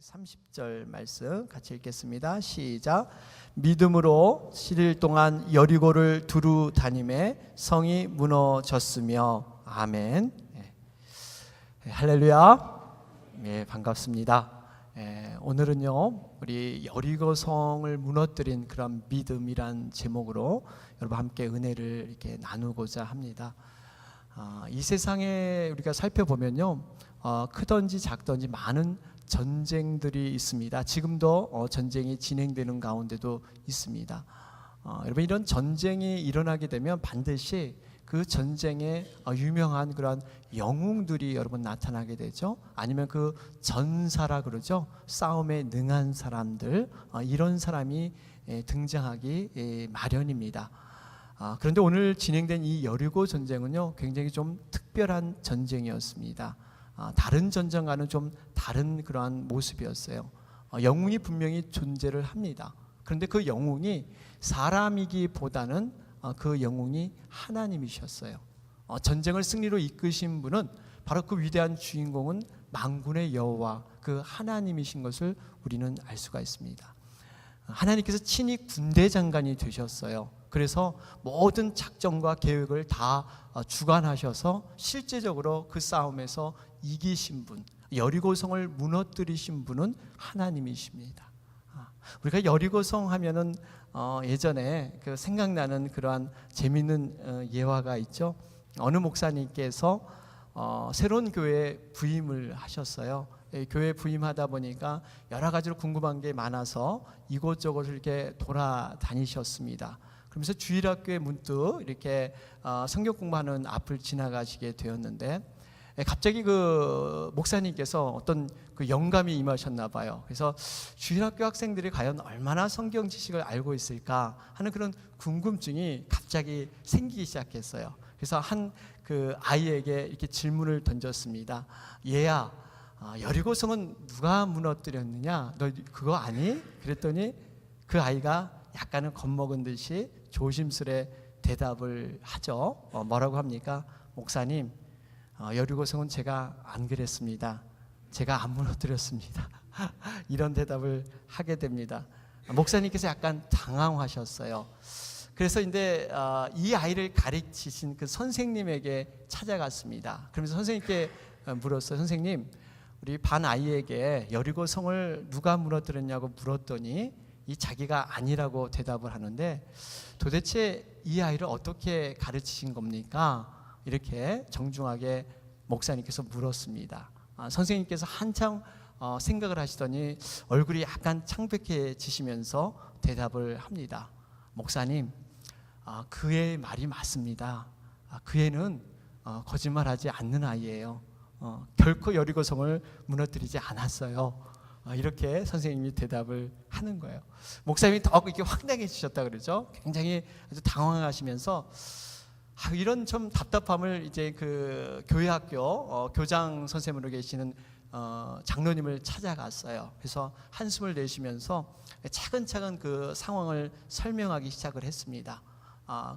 30절 말씀 같이 읽겠습니다. 시작. 믿음으로 7일 동안 여리고를 두루 다니매 성이 무너졌으며. 아멘. 할렐루야. 반갑습니다. 오늘은요, 우리 여리고 성을 무너뜨린 그런 믿음이란 제목으로 여러분 함께 은혜를 이렇게 나누고자 합니다. 이 세상에 우리가 살펴보면요, 크든지 작든지 많은 전쟁들이 있습니다. 지금도 전쟁이 진행되는 가운데도 있습니다. 여러분, 이런 전쟁이 일어나게 되면 반드시 그 전쟁에 유명한 그런 영웅들이 여러분 나타나게 되죠. 아니면 그 전사라 그러죠. 싸움에 능한 사람들, 이런 사람이 등장하기 마련입니다. 그런데 오늘 진행된 이 여리고 전쟁은요, 굉장히 좀 특별한 전쟁이었습니다. 다른 전쟁과는 좀 다른 그러한 모습이었어요. 영웅이 분명히 존재를 합니다. 그런데 그 영웅이 사람이기보다는 그 영웅이 하나님이셨어요. 전쟁을 승리로 이끄신 분은 바로 그 위대한 주인공은 만군의 여호와 그 하나님이신 것을 우리는 알 수가 있습니다. 하나님께서 친히 군대 장관이 되셨어요. 그래서 모든 작전과 계획을 다 주관하셔서 실제적으로 그 싸움에서 이기신 분, 여리고성을 무너뜨리신 분은 하나님이십니다. 우리가 여리고성 하면은 예전에 그 생각나는 그러한 재미있는 예화가 있죠. 어느 목사님께서 새로운 교회에 부임을 하셨어요. 교회 부임하다 보니까 여러 가지로 궁금한 게 많아서 이곳저곳을 이렇게 돌아다니셨습니다. 그러면서 주일학교에 문득 이렇게 성경 공부하는 앞을 지나가시게 되었는데, 갑자기 그 목사님께서 어떤 그 영감이 임하셨나 봐요. 그래서 주일학교 학생들이 과연 얼마나 성경 지식을 알고 있을까 하는 그런 궁금증이 갑자기 생기기 시작했어요. 그래서 한 그 아이에게 이렇게 질문을 던졌습니다. 얘야, 여리고성은 누가 무너뜨렸느냐? 너 그거 아니? 그랬더니 그 아이가 약간은 겁먹은 듯이 조심스레 대답을 하죠. 뭐라고 합니까? 목사님, 여리고성은 제가 안 그랬습니다. 제가 안 무너뜨렸습니다. 이런 대답을 하게 됩니다. 목사님께서 약간 당황하셨어요. 그래서 이제 이 아이를 가르치신 그 선생님에게 찾아갔습니다. 그러면서 선생님께 물었어요. 선생님, 우리 반 아이에게 여리고성을 누가 무너뜨렸냐고 물었더니 이 자기가 아니라고 대답을 하는데, 도대체 이 아이를 어떻게 가르치신 겁니까? 이렇게 정중하게 목사님께서 물었습니다. 선생님께서 한참 생각을 하시더니 얼굴이 약간 창백해지시면서 대답을 합니다. 목사님, 그의 말이 맞습니다. 그 애는 거짓말하지 않는 아이예요. 결코 여리고성을 무너뜨리지 않았어요. 이렇게 선생님이 대답을 하는 거예요. 목사님이 더 이렇게 황당해지셨다 그러죠. 굉장히 아주 당황하시면서 이런 좀 답답함을 이제 그 교회학교 교장 선생님으로 계시는 장로님을 찾아갔어요. 그래서 한숨을 내쉬면서 차근차근 그 상황을 설명하기 시작을 했습니다.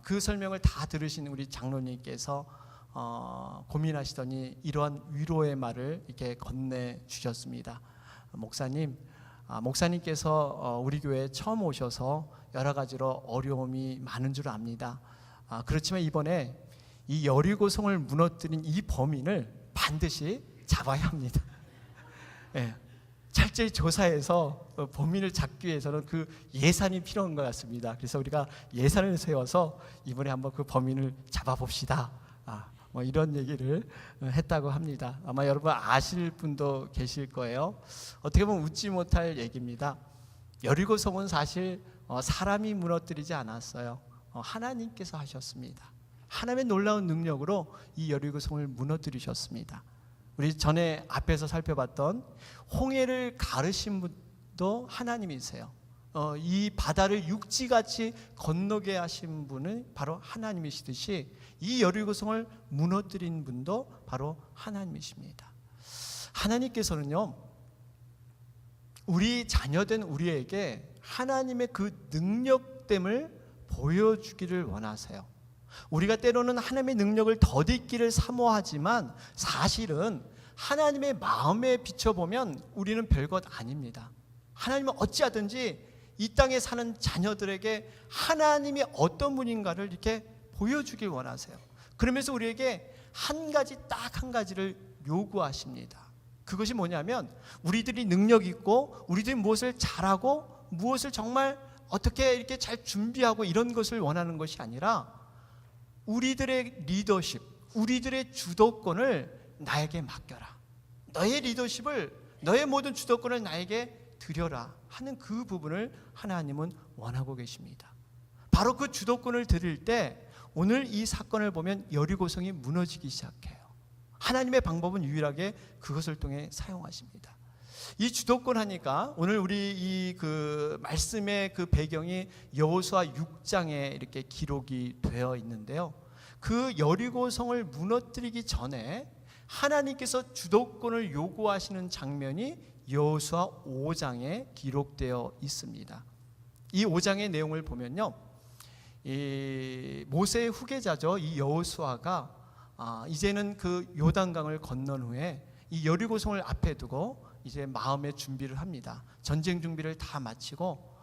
그 설명을 다 들으신 우리 장로님께서 고민하시더니 이러한 위로의 말을 이렇게 건네 주셨습니다. 목사님, 목사님께서 우리 교회에 처음 오셔서 여러 가지로 어려움이 많은 줄 압니다. 그렇지만 이번에 이 여리고성을 무너뜨린 이 범인을 반드시 잡아야 합니다. 철저히 조사해서 범인을 잡기 위해서는 그 예산이 필요한 것 같습니다. 그래서 우리가 예산을 세워서 이번에 한번 그 범인을 잡아봅시다. 뭐 이런 얘기를 했다고 합니다. 아마 여러분 아실 분도 계실 거예요. 어떻게 보면 웃지 못할 얘기입니다. 여리고성은 사실 사람이 무너뜨리지 않았어요. 하나님께서 하셨습니다. 하나님의 놀라운 능력으로 이 여리고성을 무너뜨리셨습니다. 우리 전에 앞에서 살펴봤던 홍해를 가르신 분도 하나님이세요. 이 바다를 육지같이 건너게 하신 분은 바로 하나님이시듯이 이 여리고성을 무너뜨린 분도 바로 하나님이십니다. 하나님께서는요, 우리 자녀된 우리에게 하나님의 그 능력됨을 보여주기를 원하세요. 우리가 때로는 하나님의 능력을 덧입기를 사모하지만 사실은 하나님의 마음에 비춰보면 우리는 별것 아닙니다. 하나님은 어찌하든지 이 땅에 사는 자녀들에게 하나님이 어떤 분인가를 이렇게 보여주길 원하세요. 그러면서 우리에게 딱 한 가지를 요구하십니다. 그것이 뭐냐면 우리들이 능력 있고 우리들이 무엇을 잘하고 무엇을 정말 어떻게 이렇게 잘 준비하고 이런 것을 원하는 것이 아니라 우리들의 리더십, 우리들의 주도권을 나에게 맡겨라. 너의 리더십을, 너의 모든 주도권을 나에게 드려라 하는 그 부분을 하나님은 원하고 계십니다. 바로 그 주도권을 드릴 때 오늘 이 사건을 보면 여리고성이 무너지기 시작해요. 하나님의 방법은 유일하게 그것을 통해 사용하십니다. 이 주도권 하니까 오늘 우리 이 그 말씀의 그 배경이 여호수아 6장에 이렇게 기록이 되어 있는데요. 그 여리고성을 무너뜨리기 전에 하나님께서 주도권을 요구하시는 장면이 여호수아 5장에 기록되어 있습니다. 이 5장의 내용을 보면요, 이 모세의 후계자죠, 이 여호수아가 이제는 그 요단강을 건넌 후에 이 여리고성을 앞에 두고 이제 마음의 준비를 합니다. 전쟁 준비를 다 마치고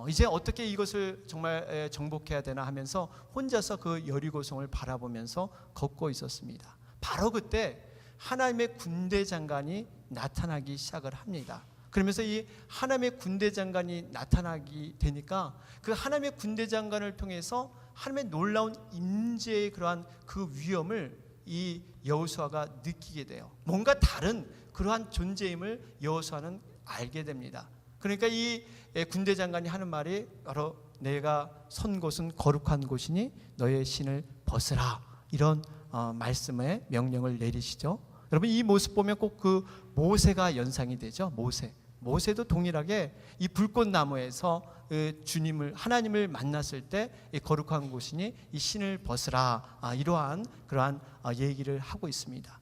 이제 어떻게 이것을 정말 정복해야 되나 하면서 혼자서 그 여리고성을 바라보면서 걷고 있었습니다. 바로 그때 하나님의 군대 장관이 나타나기 시작을 합니다. 그러면서 이 하나님의 군대 장관이 나타나게 되니까 그 하나님의 군대 장관을 통해서 하나님의 놀라운 임재의 그러한 그 위엄을 이 여호수아가 느끼게 돼요. 뭔가 다른 그러한 존재임을 여호수아는 알게 됩니다. 그러니까 이 군대 장관이 하는 말이 바로 내가 선 곳은 거룩한 곳이니 너의 신을 벗으라, 이런 말씀의 명령을 내리시죠. 여러분, 이 모습 보면 꼭 그 모세가 연상이 되죠. 모세도 동일하게 이 불꽃나무에서 주님을, 하나님을 만났을 때 거룩한 곳이니 이 신을 벗으라, 이러한 그러한 얘기를 하고 있습니다.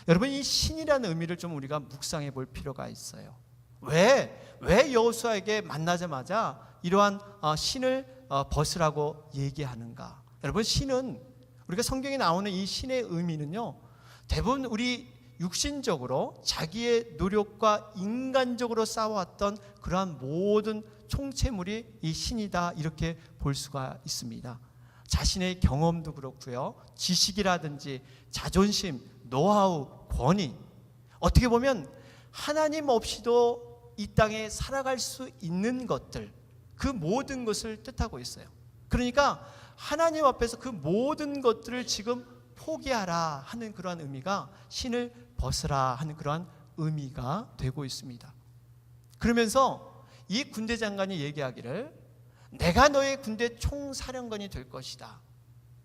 여러분, 이 신이라는 의미를 좀 우리가 묵상해 볼 필요가 있어요. 왜 여호수아에게 만나자마자 이러한 신을 벗으라고 얘기하는가? 여러분, 신은, 우리가 성경에 나오는 이 신의 의미는요, 대부분 우리 육신적으로 자기의 노력과 인간적으로 쌓아왔던 그러한 모든 총체물이 이 신이다, 이렇게 볼 수가 있습니다. 자신의 경험도 그렇고요, 지식이라든지 자존심, 노하우, 권위, 어떻게 보면 하나님 없이도 이 땅에 살아갈 수 있는 것들, 그 모든 것을 뜻하고 있어요. 그러니까 하나님 앞에서 그 모든 것들을 지금 포기하라 하는 그러한 의미가 신을 벗으라 하는 그러한 의미가 되고 있습니다. 그러면서 이 군대 장관이 얘기하기를 내가 너의 군대 총사령관이 될 것이다.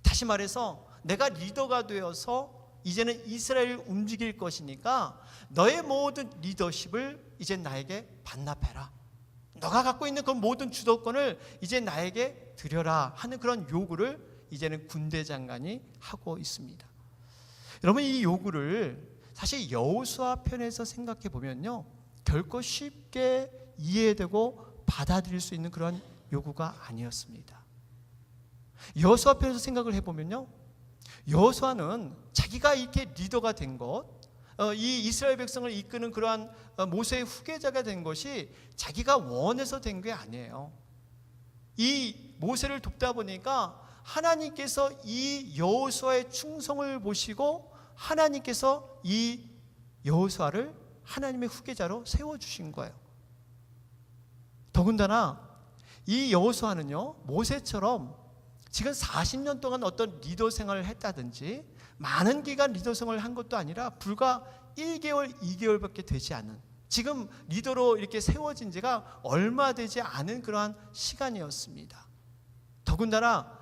다시 말해서 내가 리더가 되어서 이제는 이스라엘을 움직일 것이니까 너의 모든 리더십을 이제 나에게 반납해라. 너가 갖고 있는 그 모든 주도권을 이제 나에게 드려라 하는 그런 요구를 이제는 군대 장관이 하고 있습니다. 여러분, 이 요구를 사실 여호수아 편에서 생각해 보면요, 결코 쉽게 이해되고 받아들일 수 있는 그런 요구가 아니었습니다. 여호수아 편에서 생각을 해보면요, 여호수아는 자기가 이렇게 리더가 된 것, 이 이스라엘 백성을 이끄는 그러한 모세의 후계자가 된 것이 자기가 원해서 된 게 아니에요. 이 모세를 돕다 보니까 하나님께서 이 여호수아의 충성을 보시고 하나님께서 이 여호수아를 하나님의 후계자로 세워주신 거예요. 더군다나 이 여호수아는요, 모세처럼 지금 40년 동안 어떤 리더 생활을 했다든지 많은 기간 리더 생활을 한 것도 아니라 불과 1개월, 2개월밖에 되지 않은, 지금 리더로 이렇게 세워진 지가 얼마 되지 않은 그러한 시간이었습니다. 더군다나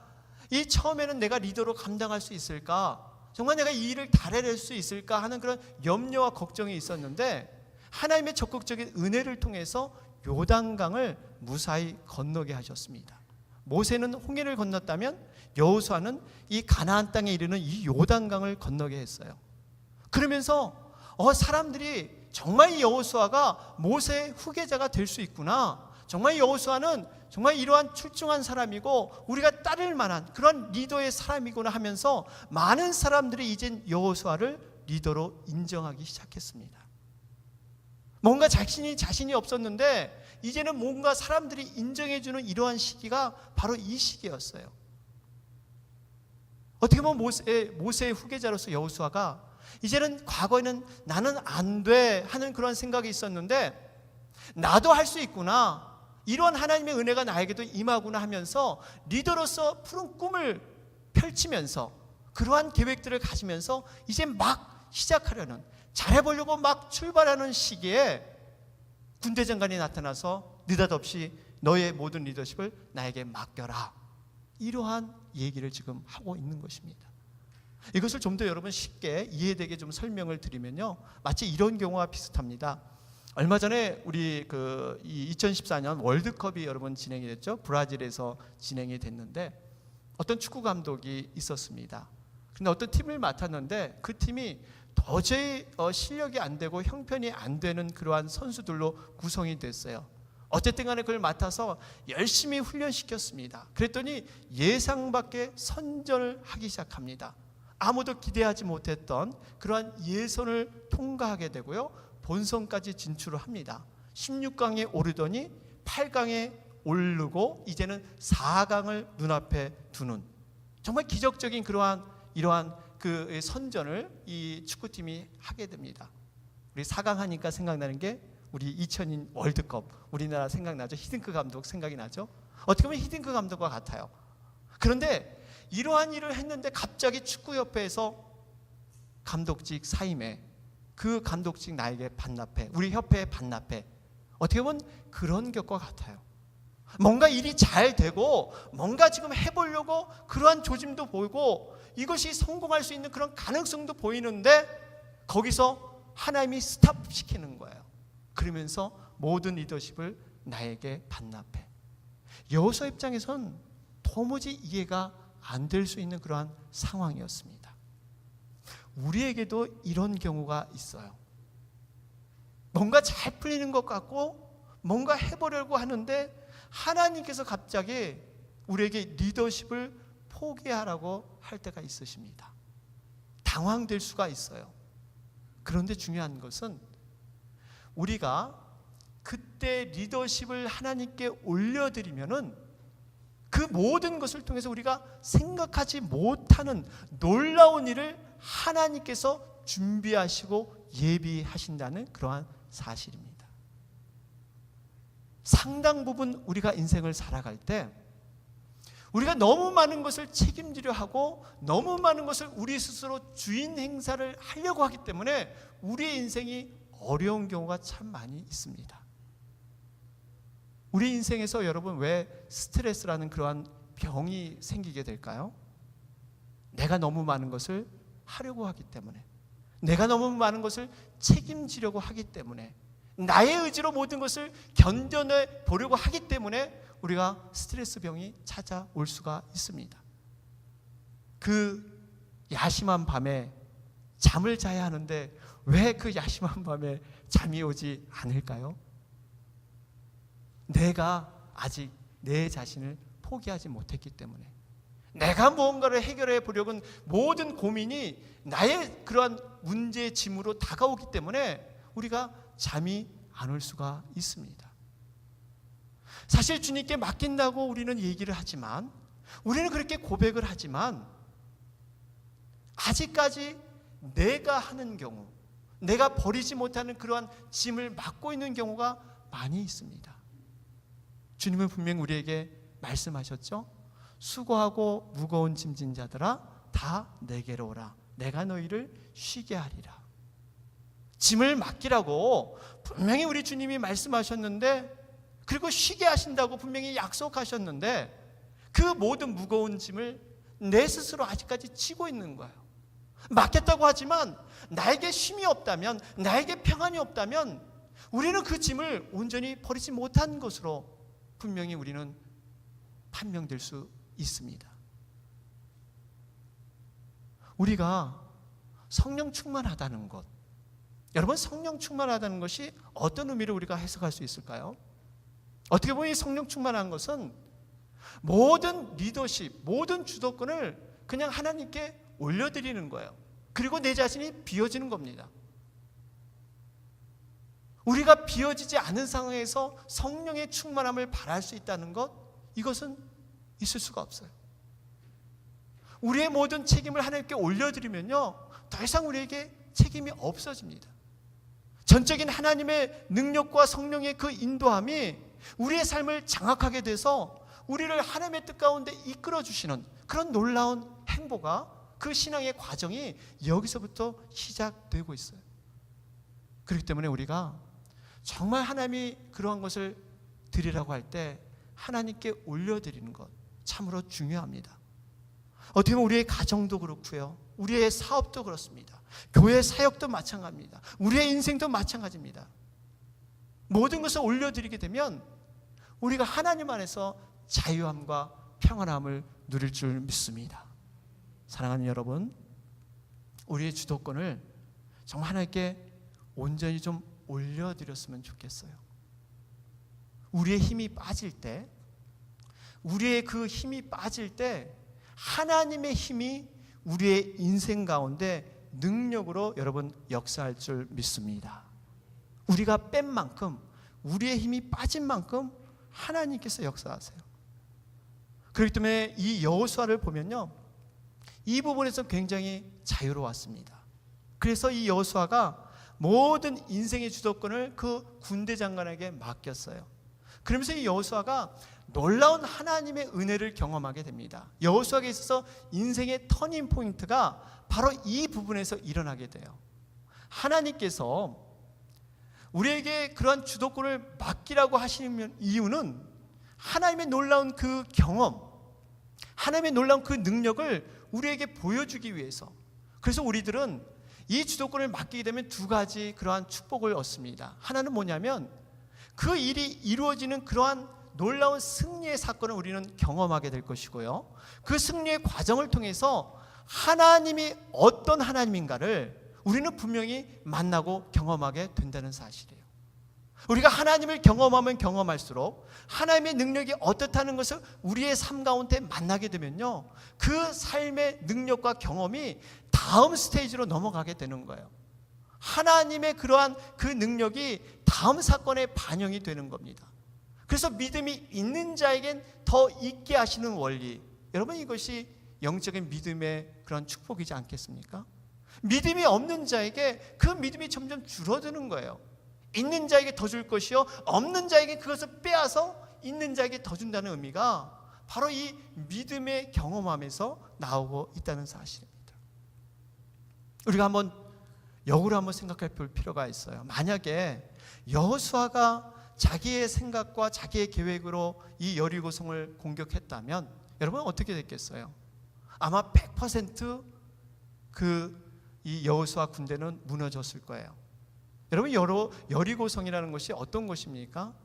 이 처음에는 내가 리더로 감당할 수 있을까, 정말 내가 이 일을 다 해낼 수 있을까 하는 그런 염려와 걱정이 있었는데 하나님의 적극적인 은혜를 통해서 요단강을 무사히 건너게 하셨습니다. 모세는 홍해를 건넜다면 여호수아는 이 가나안 땅에 이르는 이 요단강을 건너게 했어요. 그러면서 사람들이 정말 이 여호수아가 모세의 후계자가 될 수 있구나, 정말 여호수아는 정말 이러한 출중한 사람이고 우리가 따를 만한 그런 리더의 사람이구나 하면서 많은 사람들이 이젠 여호수아를 리더로 인정하기 시작했습니다. 뭔가 자신이 없었는데 이제는 뭔가 사람들이 인정해주는 이러한 시기가 바로 이 시기였어요. 어떻게 보면 모세의 후계자로서 여호수아가 이제는 과거에는 나는 안 돼 하는 그런 생각이 있었는데 나도 할 수 있구나, 이런 하나님의 은혜가 나에게도 임하구나 하면서 리더로서 푸른 꿈을 펼치면서 그러한 계획들을 가지면서 이제 막 시작하려는, 잘해보려고 막 출발하는 시기에 군대 장관이 나타나서 느닷없이 너의 모든 리더십을 나에게 맡겨라, 이러한 얘기를 지금 하고 있는 것입니다. 이것을 좀 더 여러분 쉽게 이해되게 좀 설명을 드리면요, 마치 이런 경우와 비슷합니다. 얼마 전에 우리 2014년 월드컵이 여러분 진행이 됐죠. 브라질에서 진행이 됐는데 어떤 축구 감독이 있었습니다. 근데 어떤 팀을 맡았는데 그 팀이 도저히 실력이 안 되고 형편이 안 되는 그러한 선수들로 구성이 됐어요. 어쨌든 간에 그걸 맡아서 열심히 훈련시켰습니다. 그랬더니 예상 밖의 선전을 하기 시작합니다. 아무도 기대하지 못했던 그러한 예선을 통과하게 되고요, 본선까지 진출을 합니다. 16강에 오르더니 8강에 오르고 이제는 4강을 눈앞에 두는 정말 기적적인 이러한 그 선전을 이 축구팀이 하게 됩니다. 우리 4강 하니까 생각나는 게 우리 2002년 월드컵, 우리나라 생각나죠. 히딩크 감독 생각이 나죠. 어떻게 보면 히딩크 감독과 같아요. 그런데 이러한 일을 했는데 갑자기 축구협회에서 감독직 사임해, 그 감독직 나에게 반납해, 우리 협회에 반납해. 어떻게 보면 그런 것과 같아요. 뭔가 일이 잘 되고 뭔가 지금 해보려고 그러한 조짐도 보이고 이것이 성공할 수 있는 그런 가능성도 보이는데 거기서 하나님이 스탑시키는 거예요. 그러면서 모든 리더십을 나에게 반납해. 여호수아 입장에선 도무지 이해가 안 될 수 있는 그러한 상황이었습니다. 우리에게도 이런 경우가 있어요. 뭔가 잘 풀리는 것 같고 뭔가 해보려고 하는데 하나님께서 갑자기 우리에게 리더십을 포기하라고 할 때가 있으십니다. 당황될 수가 있어요. 그런데 중요한 것은 우리가 그때 리더십을 하나님께 올려드리면은 그 모든 것을 통해서 우리가 생각하지 못하는 놀라운 일을 하나님께서 준비하시고 예비하신다는 그러한 사실입니다. 상당 부분 우리가 인생을 살아갈 때 우리가 너무 많은 것을 책임지려 하고 너무 많은 것을 우리 스스로 주인 행사를 하려고 하기 때문에 우리의 인생이 어려운 경우가 참 많이 있습니다. 우리 인생에서 여러분 왜 스트레스라는 그러한 병이 생기게 될까요? 내가 너무 많은 것을 하려고 하기 때문에, 내가 너무 많은 것을 책임지려고 하기 때문에, 나의 의지로 모든 것을 견뎌내 보려고 하기 때문에 우리가 스트레스 병이 찾아올 수가 있습니다. 그 야심한 밤에 잠을 자야 하는데 왜 그 야심한 밤에 잠이 오지 않을까요? 내가 아직 내 자신을 포기하지 못했기 때문에, 내가 무언가를 해결해 보려는 모든 고민이 나의 그러한 문제의 짐으로 다가오기 때문에 우리가 잠이 안 올 수가 있습니다. 사실 주님께 맡긴다고 우리는 얘기를 하지만, 우리는 그렇게 고백을 하지만 아직까지 내가 하는 경우, 내가 버리지 못하는 그러한 짐을 맡고 있는 경우가 많이 있습니다. 주님은 분명히 우리에게 말씀하셨죠. 수고하고 무거운 짐진 자들아 다 내게로 오라. 내가 너희를 쉬게 하리라. 짐을 맡기라고 분명히 우리 주님이 말씀하셨는데, 그리고 쉬게 하신다고 분명히 약속하셨는데 그 모든 무거운 짐을 내 스스로 아직까지 지고 있는 거예요. 맡겼다고 하지만 나에게 쉼이 없다면, 나에게 평안이 없다면 우리는 그 짐을 온전히 버리지 못한 것으로 분명히 우리는 판명될 수 있습니다. 우리가 성령 충만하다는 것, 여러분 성령 충만하다는 것이 어떤 의미로 우리가 해석할 수 있을까요? 어떻게 보면 이 성령 충만한 것은 모든 리더십, 모든 주도권을 그냥 하나님께 올려드리는 거예요. 그리고 내 자신이 비워지는 겁니다. 우리가 비워지지 않은 상황에서 성령의 충만함을 바랄 수 있다는 것, 이것은 있을 수가 없어요. 우리의 모든 책임을 하나님께 올려드리면요, 더 이상 우리에게 책임이 없어집니다. 전적인 하나님의 능력과 성령의 그 인도함이 우리의 삶을 장악하게 돼서 우리를 하나님의 뜻 가운데 이끌어 주시는 그런 놀라운 행보가, 그 신앙의 과정이 여기서부터 시작되고 있어요. 그렇기 때문에 우리가 정말 하나님이 그러한 것을 드리라고 할 때 하나님께 올려드리는 것 참으로 중요합니다. 어떻게 보면 우리의 가정도 그렇고요, 우리의 사업도 그렇습니다. 교회 사역도 마찬가지입니다. 우리의 인생도 마찬가지입니다. 모든 것을 올려드리게 되면 우리가 하나님 안에서 자유함과 평안함을 누릴 줄 믿습니다. 사랑하는 여러분, 우리의 주도권을 정말 하나님께 온전히 좀 올려드렸으면 좋겠어요. 우리의 힘이 빠질 때, 우리의 그 힘이 빠질 때 하나님의 힘이 우리의 인생 가운데 능력으로 여러분 역사할 줄 믿습니다. 우리가 뺀 만큼, 우리의 힘이 빠진 만큼 하나님께서 역사하세요. 그렇기 때문에 이 여호수아를 보면요, 이 부분에서 굉장히 자유로웠습니다. 그래서 이 여호수아가 모든 인생의 주도권을 그 군대 장관에게 맡겼어요. 그러면서 이 여호수아가 놀라운 하나님의 은혜를 경험하게 됩니다. 여호수아에게 있어서 인생의 터닝 포인트가 바로 이 부분에서 일어나게 돼요. 하나님께서 우리에게 그러한 주도권을 맡기라고 하시는 이유는 하나님의 놀라운 그 경험, 하나님의 놀라운 그 능력을 우리에게 보여주기 위해서. 그래서 우리들은 이 주도권을 맡기게 되면 두 가지 그러한 축복을 얻습니다. 하나는 뭐냐면 그 일이 이루어지는 그러한 놀라운 승리의 사건을 우리는 경험하게 될 것이고요, 그 승리의 과정을 통해서 하나님이 어떤 하나님인가를 우리는 분명히 만나고 경험하게 된다는 사실이에요. 우리가 하나님을 경험하면 경험할수록 하나님의 능력이 어떻다는 것을 우리의 삶 가운데 만나게 되면요, 그 삶의 능력과 경험이 다음 스테이지로 넘어가게 되는 거예요. 하나님의 그러한 그 능력이 다음 사건에 반영이 되는 겁니다. 그래서 믿음이 있는 자에겐 더 있게 하시는 원리, 여러분 이것이 영적인 믿음의 그런 축복이지 않겠습니까? 믿음이 없는 자에게 그 믿음이 점점 줄어드는 거예요. 있는 자에게 더 줄 것이요, 없는 자에게 그것을 빼앗아 있는 자에게 더 준다는 의미가 바로 이 믿음의 경험함에서 나오고 있다는 사실입니다. 우리가 한번 역으로 한번 생각해 볼 필요가 있어요. 만약에 여호수아가 자기의 생각과 자기의 계획으로 이 여리고성을 공격했다면 여러분 어떻게 됐겠어요? 아마 100% 이 여호수아 군대는 무너졌을 거예요. 여러분 여리고성이라는 것이 어떤 곳입니까?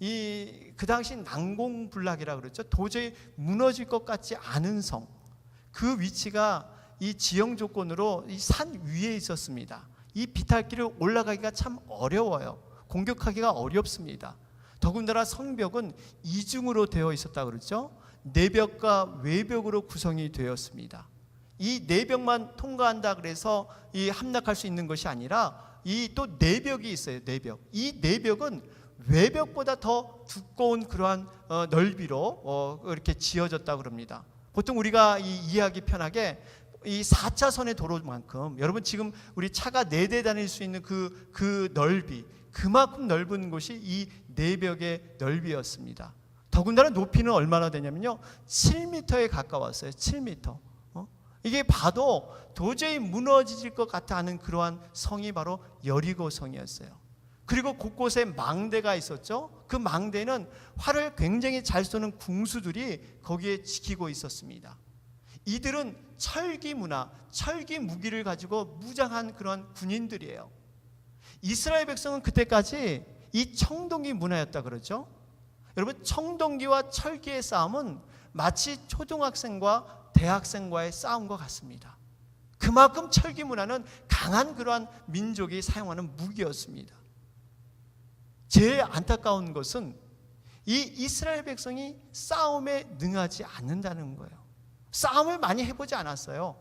그 당시 난공불락이라 그랬죠. 도저히 무너질 것 같지 않은 성, 그 위치가 이 지형 조건으로 이 산 위에 있었습니다. 이 비탈길을 올라가기가 참 어려워요. 공격하기가 어렵습니다. 더군다나 성벽은 이중으로 되어 있었다 그러죠. 내벽과 외벽으로 구성이 되었습니다. 이 내벽만 통과한다 그래서 이 함락할 수 있는 것이 아니라 이 또 내벽이 있어요. 내벽. 이 내벽은 외벽보다 더 두꺼운 그러한 넓이로 이렇게 지어졌다 그럽니다. 보통 우리가 이해하기 편하게 이 4차선의 도로만큼, 여러분 지금 우리 차가 4대 다닐 수 있는 그 넓이, 그만큼 넓은 곳이 이 내벽의 넓이였습니다. 더군다나 높이는 얼마나 되냐면요, 7m에 가까웠어요. 7m. 이게 봐도 도저히 무너질 것 같아 하는 그러한 성이 바로 여리고성이었어요. 그리고 곳곳에 망대가 있었죠. 그 망대는 활을 굉장히 잘 쏘는 궁수들이 거기에 지키고 있었습니다. 이들은 철기 문화, 철기 무기를 가지고 무장한 그런 군인들이에요. 이스라엘 백성은 그때까지 이 청동기 문화였다 그러죠. 여러분 청동기와 철기의 싸움은 마치 초등학생과 대학생과의 싸움과 같습니다. 그만큼 철기 문화는 강한 그러한 민족이 사용하는 무기였습니다. 제일 안타까운 것은 이 이스라엘 백성이 싸움에 능하지 않는다는 거예요. 싸움을 많이 해보지 않았어요.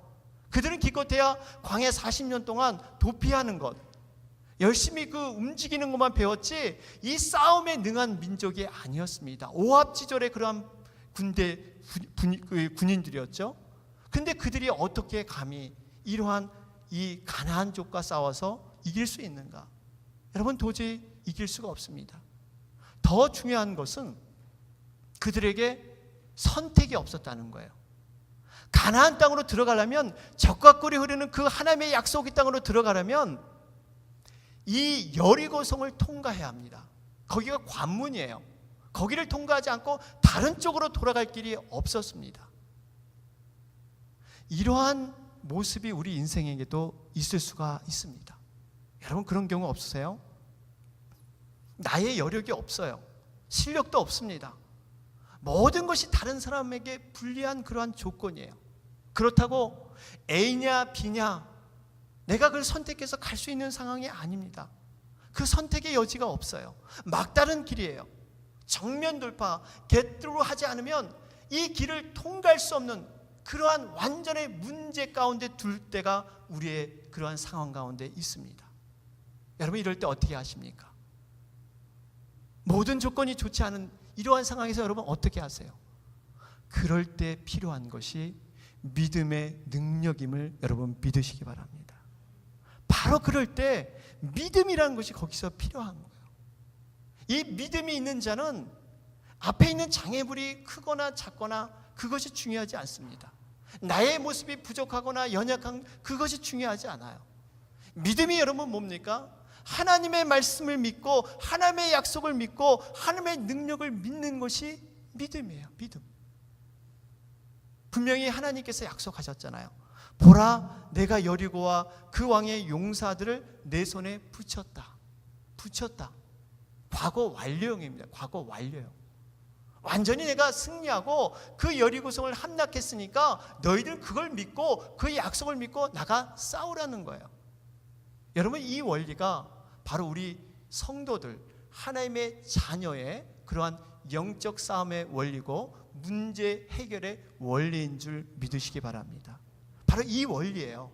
그들은 기껏해야 광야 40년 동안 도피하는 것, 열심히 그 움직이는 것만 배웠지 이 싸움에 능한 민족이 아니었습니다. 오합지졸의 그러한 군인들이었죠. 근데 그들이 어떻게 감히 이러한 이 가나안족과 싸워서 이길 수 있는가? 여러분, 도저히 이길 수가 없습니다. 더 중요한 것은 그들에게 선택이 없었다는 거예요. 가나안 땅으로 들어가려면, 적과 꿀이 흐르는 그 하나님의 약속의 땅으로 들어가려면 이 여리고성을 통과해야 합니다. 거기가 관문이에요. 거기를 통과하지 않고 다른 쪽으로 돌아갈 길이 없었습니다. 이러한 모습이 우리 인생에게도 있을 수가 있습니다. 여러분, 그런 경우 없으세요? 나의 여력이 없어요. 실력도 없습니다. 모든 것이 다른 사람에게 불리한 그러한 조건이에요. 그렇다고 A냐 B냐 내가 그걸 선택해서 갈 수 있는 상황이 아닙니다. 그 선택의 여지가 없어요. 막다른 길이에요. 정면 돌파, 겟트로 하지 않으면 이 길을 통과할 수 없는 그러한 완전의 문제 가운데 둘 때가 우리의 그러한 상황 가운데 있습니다. 여러분, 이럴 때 어떻게 하십니까? 모든 조건이 좋지 않은 이러한 상황에서 여러분 어떻게 하세요? 그럴 때 필요한 것이 믿음의 능력임을 여러분 믿으시기 바랍니다. 바로 그럴 때 믿음이라는 것이 거기서 필요한 거예요. 이 믿음이 있는 자는 앞에 있는 장애물이 크거나 작거나 그것이 중요하지 않습니다. 나의 모습이 부족하거나 연약한 그것이 중요하지 않아요. 믿음이 여러분 뭡니까? 하나님의 말씀을 믿고 하나님의 약속을 믿고 하나님의 능력을 믿는 것이 믿음이에요. 믿음. 분명히 하나님께서 약속하셨잖아요. 보라, 내가 여리고와 그 왕의 용사들을 내 손에 붙였다. 과거 완료형입니다. 과거 완료형. 완전히 내가 승리하고 그 여리고성을 함락했으니까 너희들 그걸 믿고 그 약속을 믿고 나가 싸우라는 거예요. 여러분, 이 원리가 바로 우리 성도들, 하나님의 자녀의 그러한 영적 싸움의 원리고 문제 해결의 원리인 줄 믿으시기 바랍니다. 바로 이 원리예요.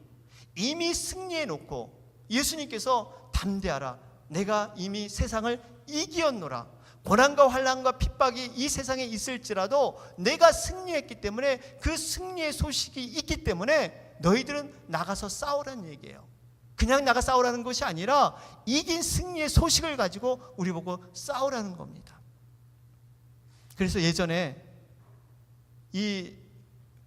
이미 승리해 놓고 예수님께서 담대하라, 내가 이미 세상을 이기었노라. 고난과 환난과 핍박이 이 세상에 있을지라도 내가 승리했기 때문에 그 승리의 소식이 있기 때문에 너희들은 나가서 싸우라는 얘기예요. 그냥 나가 싸우라는 것이 아니라 이긴 승리의 소식을 가지고 우리 보고 싸우라는 겁니다. 그래서 예전에 이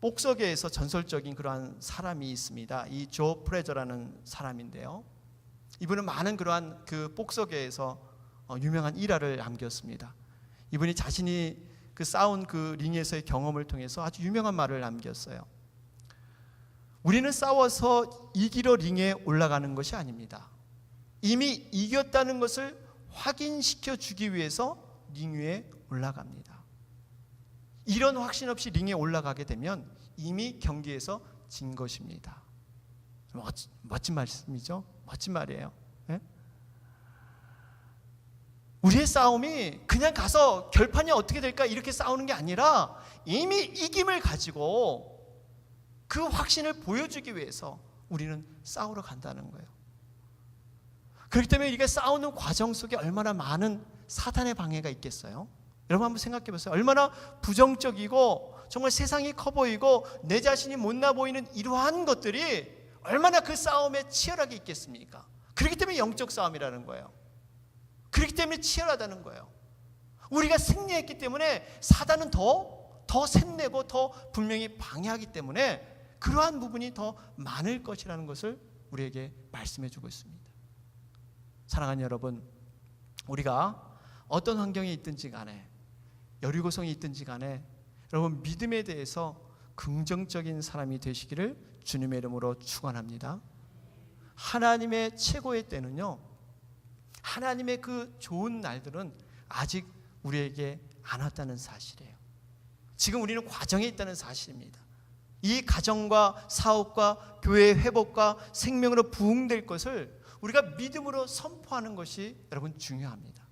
복서계에서 전설적인 그러한 사람이 있습니다. 이 조 프레저라는 사람인데요. 이분은 많은 그러한 그 복서계에서 유명한 일화를 남겼습니다. 이분이 자신이 그 싸운 그 링에서의 경험을 통해서 아주 유명한 말을 남겼어요. 우리는 싸워서 이기러 링에 올라가는 것이 아닙니다. 이미 이겼다는 것을 확인시켜 주기 위해서 링 위에 올라갑니다. 이런 확신 없이 링에 올라가게 되면 이미 경기에서 진 것입니다. 멋진 말씀이죠? 멋진 말이에요. 네? 우리의 싸움이 그냥 가서 결판이 어떻게 될까 이렇게 싸우는 게 아니라 이미 이김을 가지고 그 확신을 보여주기 위해서 우리는 싸우러 간다는 거예요. 그렇기 때문에 우리가 싸우는 과정 속에 얼마나 많은 사탄의 방해가 있겠어요? 여러분 한번 생각해 보세요. 얼마나 부정적이고 정말 세상이 커 보이고 내 자신이 못나 보이는 이러한 것들이 얼마나 그 싸움에 치열하게 있겠습니까? 그렇기 때문에 영적 싸움이라는 거예요. 그렇기 때문에 치열하다는 거예요. 우리가 승리했기 때문에 사단은 더 샘내고 더 분명히 방해하기 때문에 그러한 부분이 더 많을 것이라는 것을 우리에게 말씀해 주고 있습니다. 사랑하는 여러분, 우리가 어떤 환경에 있든지 간에 여리고성이 있든지 간에 여러분 믿음에 대해서 긍정적인 사람이 되시기를 주님의 이름으로 축원합니다. 하나님의 최고의 때는요, 하나님의 그 좋은 날들은 아직 우리에게 안 왔다는 사실이에요. 지금 우리는 과정에 있다는 사실입니다. 이 가정과 사업과 교회의 회복과 생명으로 부흥될 것을 우리가 믿음으로 선포하는 것이 여러분 중요합니다.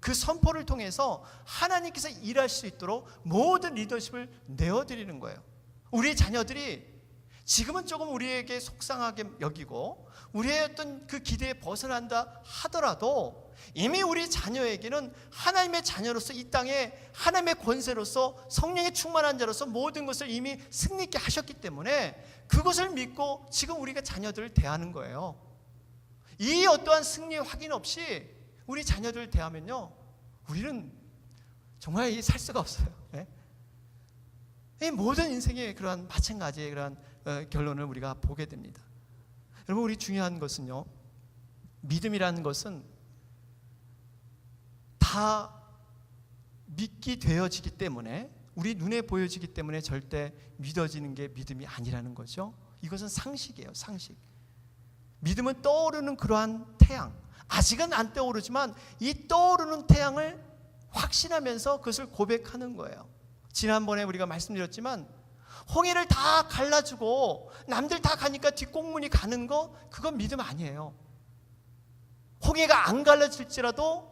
그 선포를 통해서 하나님께서 일할 수 있도록 모든 리더십을 내어드리는 거예요. 우리 자녀들이 지금은 조금 우리에게 속상하게 여기고 우리의 어떤 그 기대에 벗어난다 하더라도 이미 우리 자녀에게는 하나님의 자녀로서 이 땅에 하나님의 권세로서 성령의 충만한 자로서 모든 것을 이미 승리 있게 하셨기 때문에 그것을 믿고 지금 우리가 자녀들을 대하는 거예요. 이 어떠한 승리의 확인 없이 우리 자녀들을 대하면요, 우리는 정말 살 수가 없어요. 이 모든 인생의 그러한 마찬가지의 그러한 결론을 우리가 보게 됩니다. 여러분, 우리 중요한 것은요, 믿음이라는 것은 다 믿기 되어지기 때문에, 우리 눈에 보여지기 때문에 절대 믿어지는 게 믿음이 아니라는 거죠. 이것은 상식이에요, 상식. 믿음은 떠오르는 그러한 태양, 아직은 안 떠오르지만 이 떠오르는 태양을 확신하면서 그것을 고백하는 거예요. 지난번에 우리가 말씀드렸지만 홍해를 다 갈라주고 남들 다 가니까 뒷공문이 가는 거, 그건 믿음 아니에요. 홍해가 안 갈라질지라도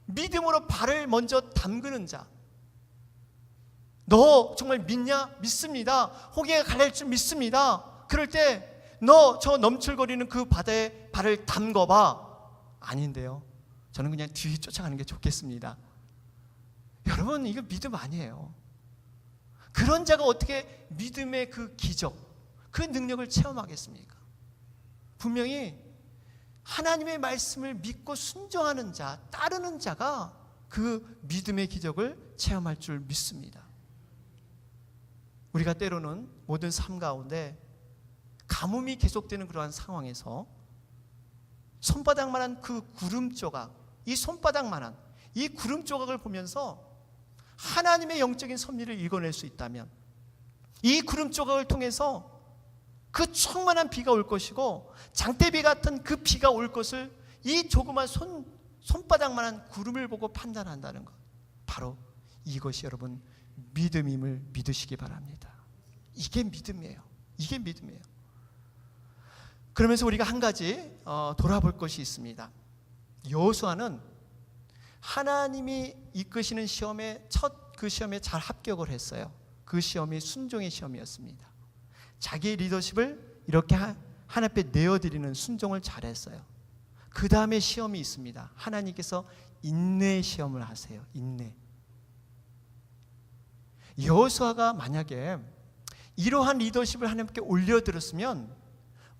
믿음으로 발을 먼저 담그는 자, 너 정말 믿냐? 믿습니다. 홍해가 갈라질 줄 믿습니다. 그럴 때 너 저 넘칠거리는 그 바다에 발을 담궈봐. 아닌데요, 저는 그냥 뒤에 쫓아가는 게 좋겠습니다. 여러분, 이거 믿음 아니에요. 그런 자가 어떻게 믿음의 그 기적, 그 능력을 체험하겠습니까? 분명히 하나님의 말씀을 믿고 순종하는 자, 따르는 자가 그 믿음의 기적을 체험할 줄 믿습니다. 우리가 때로는 모든 삶 가운데 가뭄이 계속되는 그러한 상황에서 손바닥만한 그 구름 조각, 이 손바닥만한 이 구름 조각을 보면서 하나님의 영적인 섭리를 읽어낼 수 있다면, 이 구름 조각을 통해서 그 충만한 비가 올 것이고 장대비 같은 그 비가 올 것을 이 조그만 손바닥만한 구름을 보고 판단한다는 것, 바로 이것이 여러분 믿음임을 믿으시기 바랍니다. 이게 믿음이에요. 이게 믿음이에요. 그러면서 우리가 한 가지 돌아볼 것이 있습니다. 여호수아는 하나님이 이끄시는 시험에 그 시험에 잘 합격을 했어요. 그 시험이 순종의 시험이었습니다. 자기의 리더십을 이렇게 하나님 앞에 내어드리는 순종을 잘했어요. 그 다음에 시험이 있습니다. 하나님께서 인내의 시험을 하세요. 인내. 여호수아가 만약에 이러한 리더십을 하나님께 올려드렸으면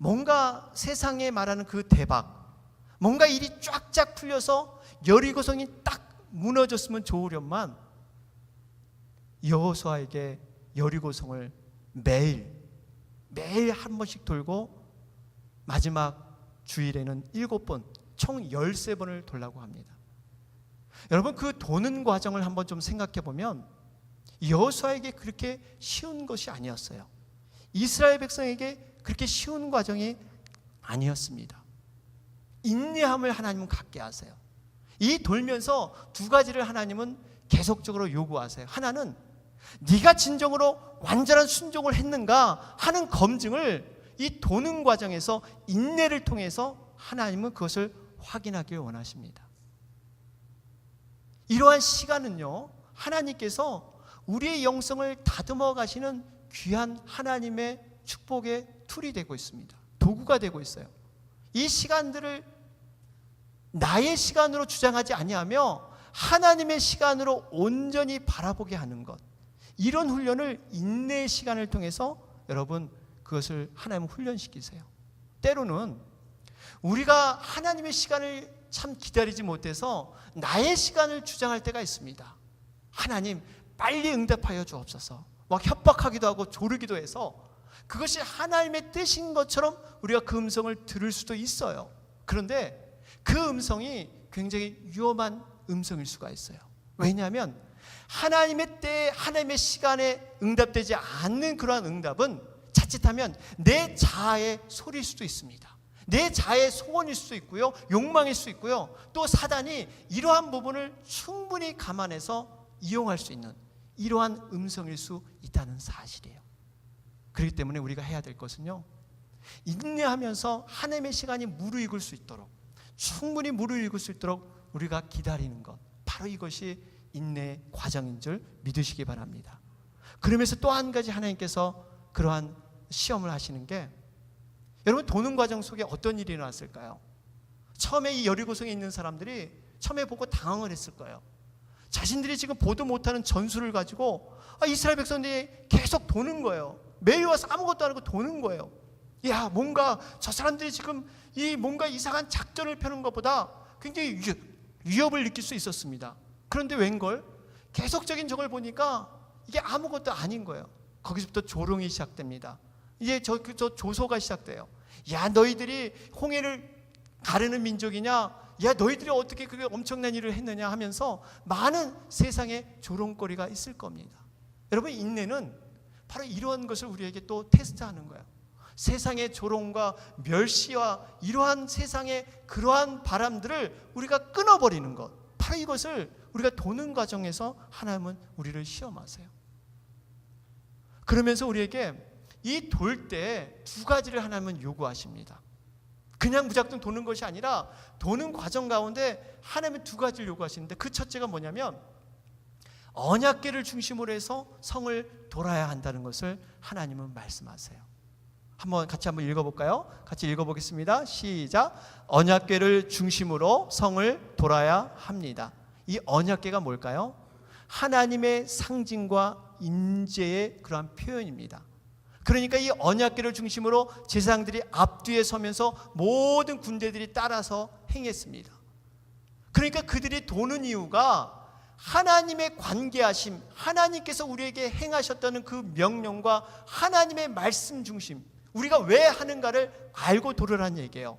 뭔가 세상에 말하는 그 대박, 뭔가 일이 쫙쫙 풀려서 여리고성이 딱 무너졌으면 좋으련만, 여호수아에게 여리고성을 매일 한 번씩 돌고 마지막 주일에는 7번, 총 13번을 돌라고 합니다. 여러분, 그 도는 과정을 한번 좀 생각해 보면 여호수아에게 그렇게 쉬운 것이 아니었어요. 이스라엘 백성에게 그렇게 쉬운 과정이 아니었습니다. 인내함을 하나님은 갖게 하세요. 이 돌면서 두 가지를 하나님은 계속적으로 요구하세요. 하나는 네가 진정으로 완전한 순종을 했는가 하는 검증을 이 도는 과정에서 인내를 통해서 하나님은 그것을 확인하길 원하십니다. 이러한 시간은요, 하나님께서 우리의 영성을 다듬어 가시는 귀한 하나님의 축복의 툴이 되고 있습니다. 도구가 되고 있어요. 이 시간들을 나의 시간으로 주장하지 아니하며 하나님의 시간으로 온전히 바라보게 하는 것, 이런 훈련을 인내의 시간을 통해서 여러분 그것을 하나님은 훈련시키세요. 때로는 우리가 하나님의 시간을 참 기다리지 못해서 나의 시간을 주장할 때가 있습니다. 하나님 빨리 응답하여 주옵소서, 막 협박하기도 하고 조르기도 해서 그것이 하나님의 뜻인 것처럼 우리가 그 음성을 들을 수도 있어요. 그런데 그 음성이 굉장히 위험한 음성일 수가 있어요. 왜냐하면 하나님의 때에 하나님의 시간에 응답되지 않는 그러한 응답은 자칫하면 내 자아의 소리일 수도 있습니다. 내 자아의 소원일 수도 있고요, 욕망일 수 있고요, 또 사단이 이러한 부분을 충분히 감안해서 이용할 수 있는 이러한 음성일 수 있다는 사실이에요. 그렇기 때문에 우리가 해야 될 것은요, 인내하면서 하나님의 시간이 무르익을 수 있도록, 충분히 무르익을 수 있도록 우리가 기다리는 것, 바로 이것이 인내의 과정인 줄 믿으시기 바랍니다. 그러면서 또 한 가지 하나님께서 그러한 시험을 하시는 게, 여러분 도는 과정 속에 어떤 일이 일어났을까요? 처음에 이 여리고성에 있는 사람들이 처음에 보고 당황을 했을 거예요. 자신들이 지금 보도 못하는 전술을 가지고 이스라엘 백성들이 계속 도는 거예요. 매일 와서 아무것도 안 하고 도는 거예요. 야, 뭔가 저 사람들이 지금 뭔가 이상한 작전을 펴는 것보다 굉장히 위협을 느낄 수 있었습니다. 그런데 웬걸 계속적인 적을 보니까 이게 아무것도 아닌 거예요. 거기서부터 조롱이 시작됩니다. 이제 저 조소가 시작돼요. 야, 너희들이 홍해를 가르는 민족이냐? 야, 너희들이 어떻게 그게 엄청난 일을 했느냐 하면서 많은 세상에 조롱거리가 있을 겁니다. 여러분, 인내는 바로 이러한 것을 우리에게 또 테스트하는 거예요. 세상의 조롱과 멸시와 이러한 세상의 그러한 바람들을 우리가 끊어버리는 것, 바로 이것을 우리가 도는 과정에서 하나님은 우리를 시험하세요. 그러면서 우리에게 이 돌 때 두 가지를 하나님은 요구하십니다. 그냥 무작정 도는 것이 아니라 도는 과정 가운데 하나님은 두 가지를 요구하시는데, 그 첫째가 뭐냐면 언약궤를 중심으로 해서 성을 돌아야 한다는 것을 하나님은 말씀하세요. 같이 한번 읽어볼까요? 같이 읽어보겠습니다. 시작. 언약궤를 중심으로 성을 돌아야 합니다. 이 언약궤가 뭘까요? 하나님의 상징과 임재의 그러한 표현입니다. 그러니까 이 언약궤를 중심으로 제사장들이 앞뒤에 서면서 모든 군대들이 따라서 행했습니다. 그러니까 그들이 도는 이유가 하나님의 관계하심, 하나님께서 우리에게 행하셨다는 그 명령과 하나님의 말씀 중심, 우리가 왜 하는가를 알고 도르라는 얘기예요.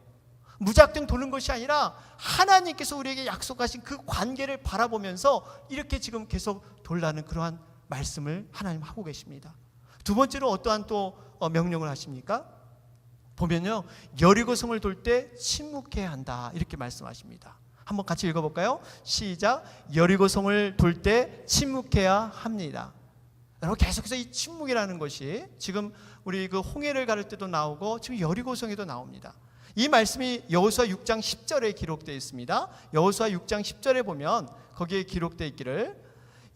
무작정 도는 것이 아니라 하나님께서 우리에게 약속하신 그 관계를 바라보면서 이렇게 지금 계속 돌라는 그러한 말씀을 하나님 하고 계십니다. 두 번째로 어떠한 또 명령을 하십니까? 보면요, 여리고성을 돌 때 침묵해야 한다, 이렇게 말씀하십니다. 한번 같이 읽어볼까요? 시작. 여리고성을 돌 때 침묵해야 합니다. 여러분, 계속해서 이 침묵이라는 것이 지금 우리 그 홍해를 가를 때도 나오고 지금 여리고성에도 나옵니다. 이 말씀이 여호수아 6장 10절에 기록되어 있습니다. 여호수아 6장 10절에 보면 거기에 기록되어 있기를,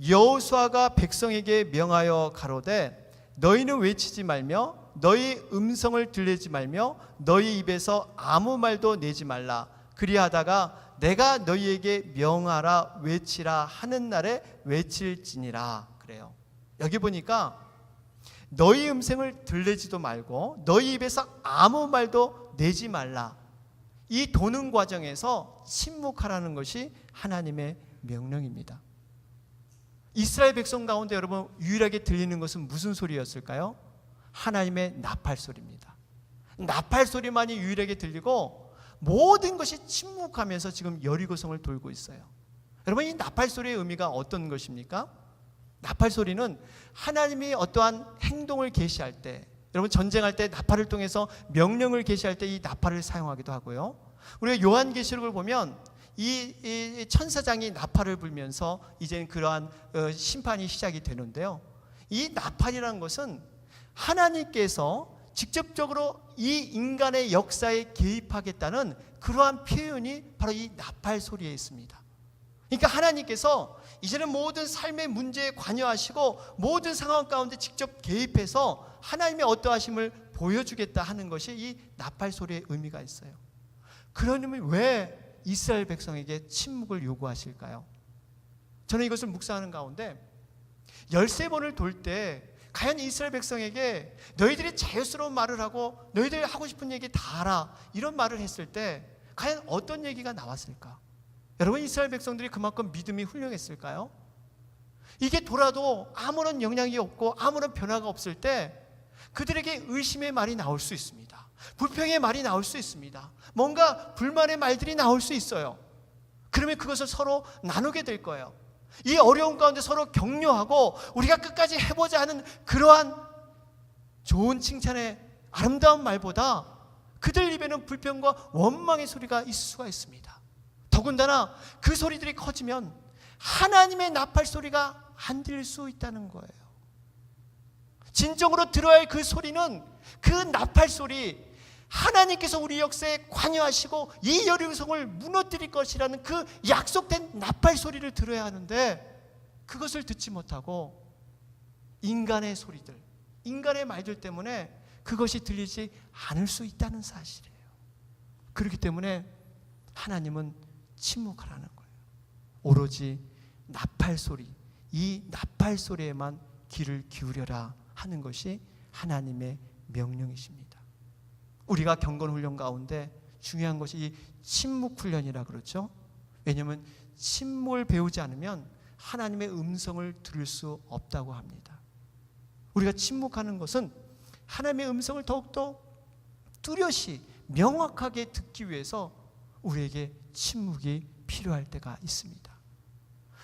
여호수아가 백성에게 명하여 가로되 너희는 외치지 말며 너희 음성을 들리지 말며 너희 입에서 아무 말도 내지 말라. 그리하다가 내가 너희에게 명하라 외치라 하는 날에 외칠지니라. 그래요. 여기 보니까 너희 음성을 들리지도 말고 너희 입에서 아무 말도 내지 말라. 이 도는 과정에서 침묵하라는 것이 하나님의 명령입니다. 이스라엘 백성 가운데 여러분 유일하게 들리는 것은 무슨 소리였을까요? 하나님의 나팔 소리입니다. 나팔 소리만이 유일하게 들리고 모든 것이 침묵하면서 지금 여리고성을 돌고 있어요. 여러분, 이 나팔 소리의 의미가 어떤 것입니까? 나팔 소리는 하나님이 어떠한 행동을 계시할 때, 여러분 전쟁할 때 나팔을 통해서 명령을 계시할 때 이 나팔을 사용하기도 하고요. 우리가 요한계시록을 보면 이 천사장이 나팔을 불면서 이제는 그러한 심판이 시작이 되는데요. 이 나팔이라는 것은 하나님께서 직접적으로 이 인간의 역사에 개입하겠다는 그러한 표현이 바로 이 나팔 소리에 있습니다. 그러니까 하나님께서 이제는 모든 삶의 문제에 관여하시고 모든 상황 가운데 직접 개입해서 하나님의 어떠하심을 보여주겠다 하는 것이 이 나팔 소리의 의미가 있어요. 그러면 왜 이스라엘 백성에게 침묵을 요구하실까요? 저는 이것을 묵상하는 가운데 13번을 돌 때 과연 이스라엘 백성에게 너희들이 자유스러운 말을 하고 너희들이 하고 싶은 얘기 다 하라, 이런 말을 했을 때 과연 어떤 얘기가 나왔을까? 여러분, 이스라엘 백성들이 그만큼 믿음이 훌륭했을까요? 이게 돌아도 아무런 영향이 없고 아무런 변화가 없을 때 그들에게 의심의 말이 나올 수 있습니다. 불평의 말이 나올 수 있습니다. 뭔가 불만의 말들이 나올 수 있어요. 그러면 그것을 서로 나누게 될 거예요. 이 어려운 가운데 서로 격려하고 우리가 끝까지 해보자 하는 그러한 좋은 칭찬의 아름다운 말보다 그들 입에는 불평과 원망의 소리가 있을 수가 있습니다. 더군다나 그 소리들이 커지면 하나님의 나팔 소리가 안 들릴 수 있다는 거예요. 진정으로 들어야 할 그 소리는 그 나팔 소리, 하나님께서 우리 역사에 관여하시고 이 여리고성을 무너뜨릴 것이라는 그 약속된 나팔 소리를 들어야 하는데 그것을 듣지 못하고 인간의 소리들, 인간의 말들 때문에 그것이 들리지 않을 수 있다는 사실이에요. 그렇기 때문에 하나님은 침묵하라는 거예요. 오로지 나팔 소리, 이 나팔 소리에만 귀를 기울여라 하는 것이 하나님의 명령이십니다. 우리가 경건 훈련 가운데 중요한 것이 이 침묵 훈련이라 그러죠. 왜냐하면 침묵을 배우지 않으면 하나님의 음성을 들을 수 없다고 합니다. 우리가 침묵하는 것은 하나님의 음성을 더욱더 뚜렷이 명확하게 듣기 위해서 우리에게 침묵이 필요할 때가 있습니다.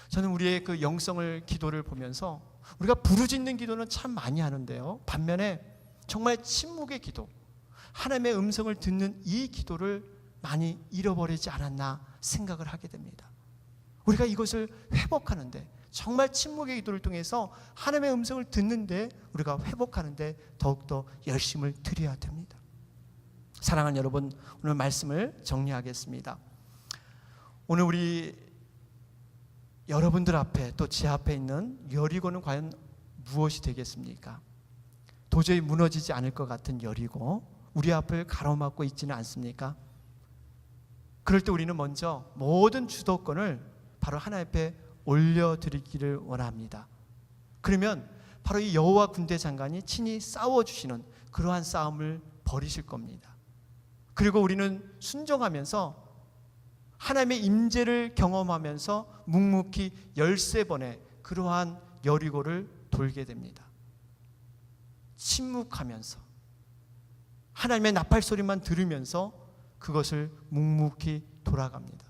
저는 우리의 그 영성을 기도를 보면서 우리가 부르짖는 기도는 참 많이 하는데요, 반면에 정말 침묵의 기도, 하나님의 음성을 듣는 이 기도를 많이 잃어버리지 않았나 생각을 하게 됩니다. 우리가 이것을 회복하는데, 정말 침묵의 기도를 통해서 하나님의 음성을 듣는데, 우리가 회복하는데 더욱더 열심을 드려야 됩니다. 사랑하는 여러분, 오늘 말씀을 정리하겠습니다. 오늘 우리 여러분들 앞에 또 제 앞에 있는 여리고는 과연 무엇이 되겠습니까? 도저히 무너지지 않을 것 같은 여리고, 우리 앞을 가로막고 있지는 않습니까? 그럴 때 우리는 먼저 모든 주도권을 바로 하나님 앞에 올려드리기를 원합니다. 그러면 바로 이 여호와 군대 장관이 친히 싸워주시는 그러한 싸움을 벌이실 겁니다. 그리고 우리는 순종하면서 하나님의 임재를 경험하면서 묵묵히 13번의 그러한 여리고를 돌게 됩니다. 침묵하면서 하나님의 나팔 소리만 들으면서 그것을 묵묵히 돌아갑니다.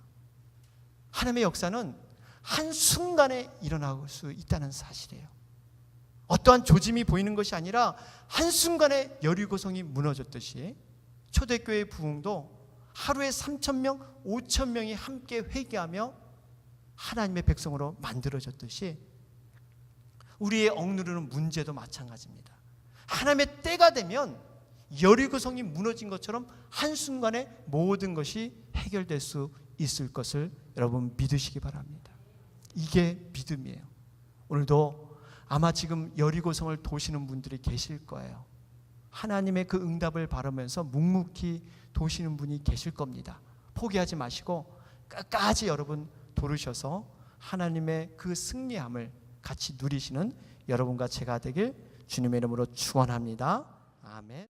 하나님의 역사는 한순간에 일어날 수 있다는 사실이에요. 어떠한 조짐이 보이는 것이 아니라 한순간에 여리고성이 무너졌듯이 초대교회의 부흥도 하루에 3,000명, 5,000명이 함께 회개하며 하나님의 백성으로 만들어졌듯이 우리의 억누르는 문제도 마찬가지입니다. 하나님의 때가 되면 여리고성이 무너진 것처럼 한순간에 모든 것이 해결될 수 있을 것을 여러분 믿으시기 바랍니다. 이게 믿음이에요. 오늘도 아마 지금 여리고성을 도시는 분들이 계실 거예요. 하나님의 그 응답을 바라면서 묵묵히 도시는 분이 계실 겁니다. 포기하지 마시고 끝까지 여러분 도르셔서 하나님의 그 승리함을 같이 누리시는 여러분과 제가 되길 주님의 이름으로 축원합니다. 아멘.